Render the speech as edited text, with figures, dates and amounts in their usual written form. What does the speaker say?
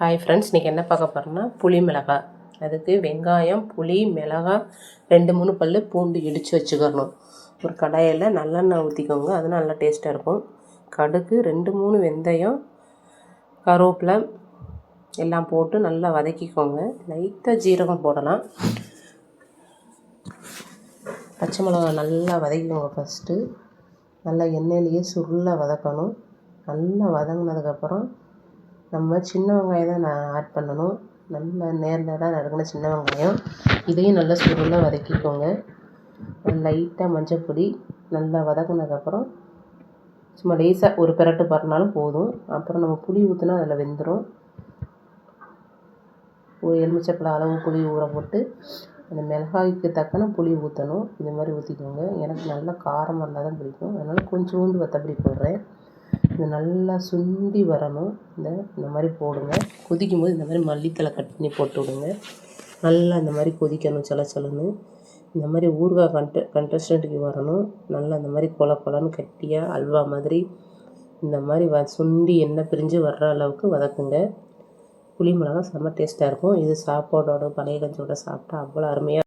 Hi friends, இன்றைக்கி என்ன பார்க்க போகிறோம்னா புளி மிளகாய். அதுக்கு வெங்காயம், புளி, மிளகாய், 2-3 பல் பூண்டு இடித்து வச்சுக்கணும். ஒரு கடாயில் நல்லெண்ணெய் ஊற்றிக்கோங்க, அது நல்லா டேஸ்ட்டாக இருக்கும். கடுகு, 2-3 வெந்தயம், கருவேப்பிலை எல்லாம் போட்டு நல்லா வதக்கிக்கோங்க. லைட்டாக ஜீரகம் போடலாம். பச்சை மிளகாய் நல்லா வதக்கிக்கோங்க. ஃபஸ்ட்டு நல்லா எண்ணெயிலேயே சுருளை வதக்கணும். நல்லா வதங்கினதுக்கப்புறம் நம்ம சின்ன வெங்காயம் தான் நான் ஆட் பண்ணணும். நல்லா நேராக நறுக்கின சின்ன வெங்காயம், இதையும் நல்லா சுருளாக வதக்கிக்கோங்க. லைட்டாக மஞ்சள் பொடி நல்லா வதக்கினதுக்கப்புறம் சும்மா லேசாக ஒரு பிரட்டு பரனாலும் போதும். அப்புறம் நம்ம புளி ஊற்றினா அதில் வெந்துடும். ஒரு எலுமிச்சப்பழம் அளவு புளி ஊற போட்டு அந்த மிளகாய்க்கு தக்கன புளி ஊற்றணும். இது மாதிரி ஊற்றிக்கோங்க. எனக்கு நல்லா காரமாக இருந்தால் தான் பிடிக்கும், அதனால் கொஞ்சோண்டு வத்தப்பொடி போடுறேன். இது நல்லா சுண்டி வரணும். இந்த மாதிரி போடுங்க. கொதிக்கும் போது இந்த மாதிரி மல்லித்தலை கட் பண்ணி போட்டு விடுங்க. நல்லா இந்த மாதிரி கொதிக்கணும். சலன்னு இந்த மாதிரி ஊறுகாய் கண்டஸ்டன்ட்டுக்கு வரணும். நல்லா இந்த மாதிரி கொலன்னு கட்டியாக அல்வா மாதிரி இந்த மாதிரி சுண்டி எண்ணெய் பிரிஞ்சு வர்ற அளவுக்கு வதக்குங்க. புளி மிளகாய் செம்ம டேஸ்ட்டாக இருக்கும். இது சாப்பாடோட பழைய கஞ்சோட சாப்பிட்டா அவ்வளோ அருமையாக